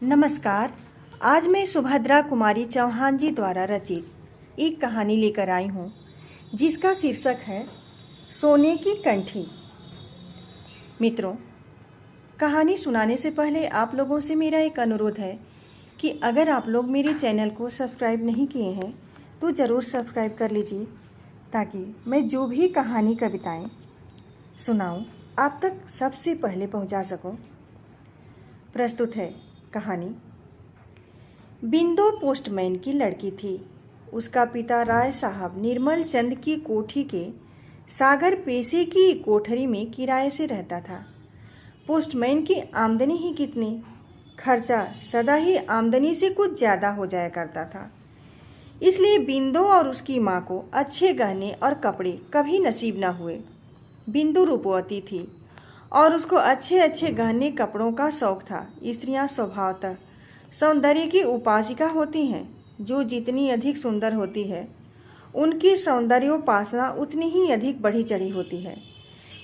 नमस्कार। आज मैं सुभद्रा कुमारी चौहान जी द्वारा रचित एक कहानी लेकर आई हूँ जिसका शीर्षक है सोने की कंठी। मित्रों, कहानी सुनाने से पहले आप लोगों से मेरा एक अनुरोध है कि अगर आप लोग मेरे चैनल को सब्सक्राइब नहीं किए हैं तो ज़रूर सब्सक्राइब कर लीजिए ताकि मैं जो भी कहानी कविताएं सुनाऊं आप तक सबसे पहले पहुंचा सकूं। प्रस्तुत है कहानी। बिंदु पोस्टमैन की लड़की थी। उसका पिता राय साहब निर्मल चंद की कोठी के सागर पेशे की कोठरी में किराए से रहता था। पोस्टमैन की आमदनी ही कितनी, खर्चा सदा ही आमदनी से कुछ ज़्यादा हो जाया करता था। इसलिए बिंदु और उसकी माँ को अच्छे गहने और कपड़े कभी नसीब न हुए। बिंदु रूपवती थी और उसको अच्छे अच्छे गहने कपड़ों का शौक था। स्त्रियां स्वभावतः सौंदर्य की उपासिका होती हैं। जो जितनी अधिक सुंदर होती है उनकी सौंदर्योपासना उतनी ही अधिक बढ़ी चढ़ी होती है।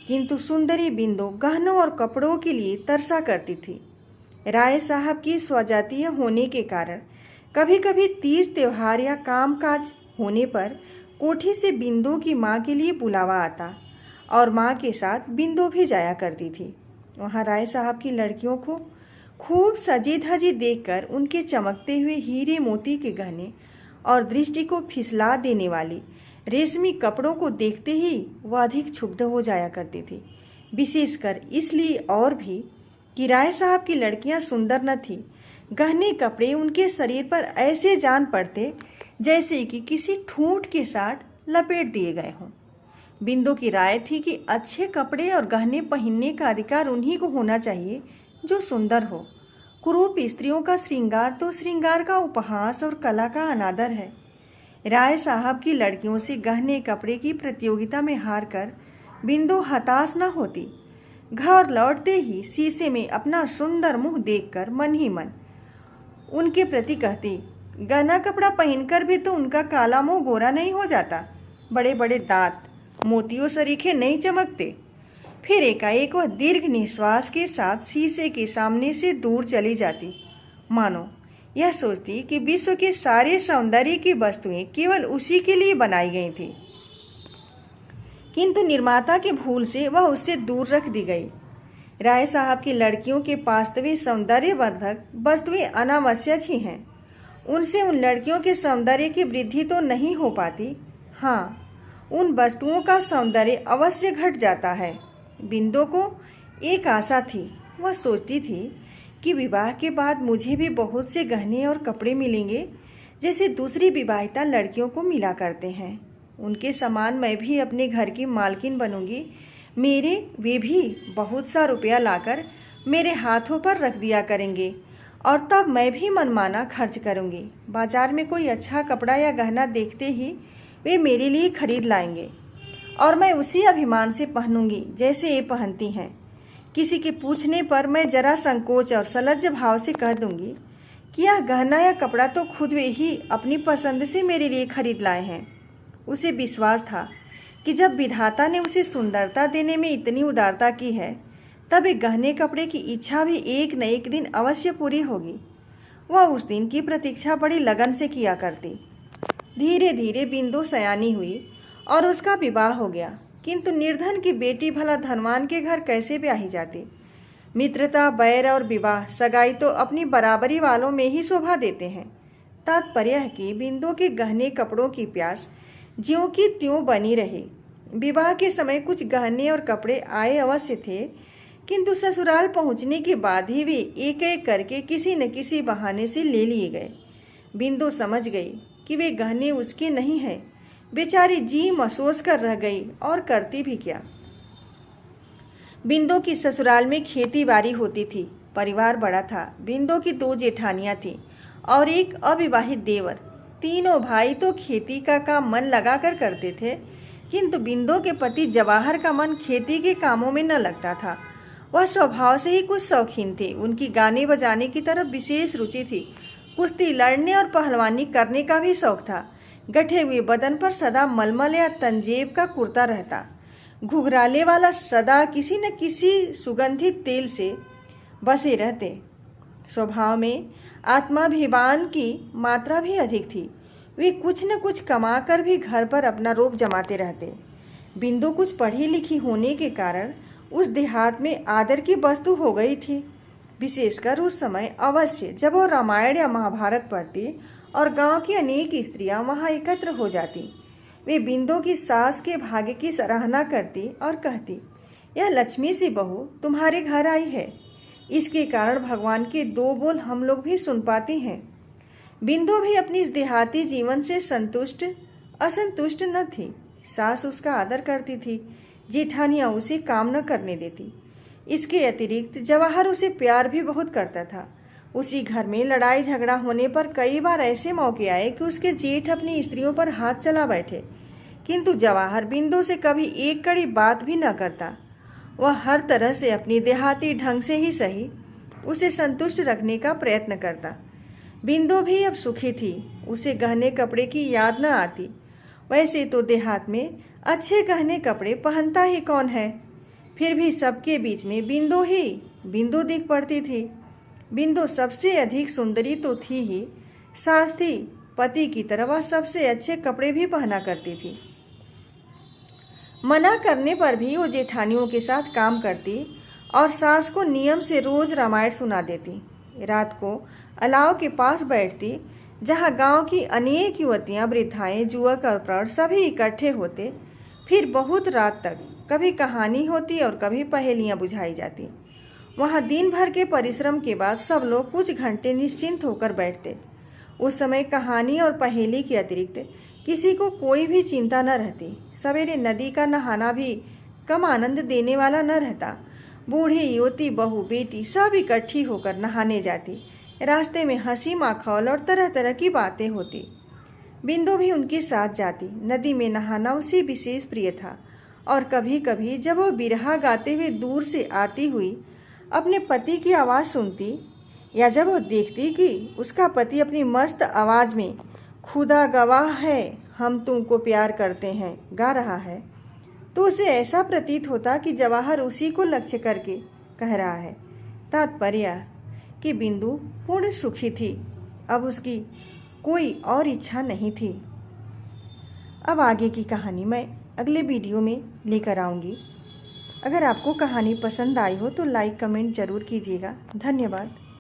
किंतु सुंदरी बिंदु गहनों और कपड़ों के लिए तरसा करती थी। राय साहब की स्वजातीय होने के कारण कभी कभी तीज त्योहार या कामकाज होने पर कोठी से बिंदु की माँ के लिए बुलावा आता और माँ के साथ बिंदु भी जाया करती थी। वहाँ राय साहब की लड़कियों को खूब सजी धजी देखकर उनके चमकते हुए हीरे मोती के गहने और दृष्टि को फिसला देने वाली रेशमी कपड़ों को देखते ही वह अधिक क्षुब्ध हो जाया करती थी। विशेषकर इसलिए और भी कि राय साहब की लड़कियां सुंदर न थी। गहने कपड़े उनके शरीर पर ऐसे जान पड़ते जैसे कि किसी ठूंठ के साथ लपेट दिए गए हों। बिंदु की राय थी कि अच्छे कपड़े और गहने पहनने का अधिकार उन्हीं को होना चाहिए जो सुंदर हो। कुरूप स्त्रियों का श्रृंगार तो श्रृंगार का उपहास और कला का अनादर है। राय साहब की लड़कियों से गहने कपड़े की प्रतियोगिता में हार कर बिंदु हताश न होती। घर लौटते ही शीशे में अपना सुंदर मुंह देखकर मन ही मन उनके प्रति कहती, गहना कपड़ा पहनकर भी तो उनका काला मुंह गोरा नहीं हो जाता, बड़े बड़े दांत मोतियों सरीखे नहीं चमकते। फिर एकाएक वह दीर्घ निश्वास के साथ शीशे के सामने से दूर चली जाती, मानो यह सोचती कि विश्व के सारे सौंदर्य की वस्तुएं केवल उसी के लिए बनाई गई थी। किंतु निर्माता की भूल से वह उससे दूर रख दी गई। राय साहब की लड़कियों के पास वे सौंदर्यवर्धक वस्तुएं अनावश्यक ही हैं। उनसे उन लड़कियों के सौंदर्य की वृद्धि तो नहीं हो पाती, हाँ उन वस्तुओं का सौंदर्य अवश्य घट जाता है। बिंदु को एक आशा थी। वह सोचती थी कि विवाह के बाद मुझे भी बहुत से गहने और कपड़े मिलेंगे जैसे दूसरी विवाहिता लड़कियों को मिला करते हैं। उनके समान मैं भी अपने घर की मालकिन बनूंगी। वे भी बहुत सा रुपया लाकर मेरे हाथों पर रख दिया करेंगे और तब मैं भी मनमाना खर्च करूंगी। बाजार में कोई अच्छा कपड़ा या गहना देखते ही वे मेरे लिए खरीद लाएंगे और मैं उसी अभिमान से पहनूंगी जैसे ये पहनती हैं। किसी के पूछने पर मैं जरा संकोच और सलज्ज भाव से कह दूंगी कि यह गहना या कपड़ा तो खुद वे ही अपनी पसंद से मेरे लिए खरीद लाए हैं। उसे विश्वास था कि जब विधाता ने उसे सुंदरता देने में इतनी उदारता की है तब एक गहने कपड़े की इच्छा भी एक न एक दिन अवश्य पूरी होगी। वह उस दिन की प्रतीक्षा बड़ी लगन से किया करती। धीरे धीरे बिंदु सयानी हुई और उसका विवाह हो गया। किंतु निर्धन की बेटी भला धनवान के घर कैसे ब्याही जाती। मित्रता, बैर और विवाह सगाई तो अपनी बराबरी वालों में ही शोभा देते हैं। तात्पर्य है कि बिंदु के गहने कपड़ों की प्यास ज्यों की त्यों बनी रही। विवाह के समय कुछ गहने और कपड़े आए अवश्य थे, किंतु ससुराल पहुंचने के बाद ही वे एक एक करके किसी न किसी बहाने से ले लिए गए। बिंदु समझ गई कि वे गहने उसके नहीं हैं। बेचारी जी महसूस कर रह गई और करती भी क्या। बिंदु की ससुराल में खेती बाड़ी होती थी। परिवार बड़ा था। बिंदु की 2 जेठानियां थीं और एक अविवाहित देवर। तीनों भाई तो खेती का काम मन लगाकर करते थे, किंतु बिंदु के पति जवाहर का मन खेती के कामों में न लगता था। वह स्वभाव से ही कुछ शौकीन थे। उनकी गाने बजाने की तरफ विशेष रुचि थी। कुश्ती लड़ने और पहलवानी करने का भी शौक था। गठे हुए बदन पर सदा मलमल या तंजेब का कुर्ता रहता। घुघराले वाला सदा किसी न किसी सुगंधित तेल से बसे रहते। स्वभाव में आत्माभिमान की मात्रा भी अधिक थी। वे कुछ न कुछ कमाकर भी घर पर अपना रोब जमाते रहते। बिंदु कुछ पढ़ी लिखी होने के कारण उस देहात में आदर की वस्तु हो गई थी। विशेषकर उस समय अवश्य जब वो रामायण या महाभारत पढ़ती और गांव की अनेक स्त्रियां वहां एकत्र हो जाती। वे बिंदु की सास के भाग्य की सराहना करती और कहती, यह लक्ष्मी सी बहू तुम्हारे घर आई है। इसके कारण भगवान के दो बोल हम लोग भी सुन पाते हैं। बिंदु भी अपनी इस देहाती जीवन से असंतुष्ट न थी। सास उसका आदर करती थी, जेठानियां उसे काम न करने देती। इसके अतिरिक्त जवाहर उसे प्यार भी बहुत करता था। उसी घर में लड़ाई झगड़ा होने पर कई बार ऐसे मौके आए कि उसके जेठ अपनी स्त्रियों पर हाथ चला बैठे, किंतु जवाहर बिंदु से कभी एक कड़ी बात भी न करता। वह हर तरह से अपनी देहाती ढंग से ही सही उसे संतुष्ट रखने का प्रयत्न करता। बिंदु भी अब सुखी थी। उसे गहने कपड़े की याद न आती। वैसे तो देहात में अच्छे गहने कपड़े पहनता ही कौन है, फिर भी सबके बीच में बिंदु दिख पड़ती थी। बिंदु सबसे अधिक सुंदरी तो थी ही, साथ ही पति की तरह वह सबसे अच्छे कपड़े भी पहना करती थी। मना करने पर भी वो जेठानियों के साथ काम करती और सास को नियम से रोज रामायण सुना देती। रात को अलाव के पास बैठती, जहाँ गांव की अनेक युवतियाँ, वृद्धाएं, युवक और प्रौढ़ सभी इकट्ठे होते। फिर बहुत रात तक कभी कहानी होती और कभी पहेलियाँ बुझाई जाती। वहाँ दिन भर के परिश्रम के बाद सब लोग कुछ घंटे निश्चिंत होकर बैठते। उस समय कहानी और पहेली के अतिरिक्त किसी को कोई भी चिंता न रहती। सवेरे नदी का नहाना भी कम आनंद देने वाला न रहता। बूढ़ी, युवती, बहू, बेटी सब इकट्ठी होकर नहाने जाती। रास्ते में हंसी माखौल और तरह तरह की बातें होती। बिंदु भी उनके साथ जाती। नदी में नहाना उसे विशेष प्रिय था और कभी कभी जब वह बिरहा गाते हुए दूर से आती हुई अपने पति की आवाज़ सुनती, या जब वो देखती कि उसका पति अपनी मस्त आवाज़ में खुदा गवाह है हम तुमको प्यार करते हैं गा रहा है, तो उसे ऐसा प्रतीत होता कि जवाहर उसी को लक्ष्य करके कह रहा है। तात्पर्य कि बिंदु पूर्ण सुखी थी। अब उसकी कोई और इच्छा नहीं थी। अब आगे की कहानी मैं अगले वीडियो में लेकर आऊँगी। अगर आपको कहानी पसंद आई हो तो लाइक कमेंट ज़रूर कीजिएगा। धन्यवाद।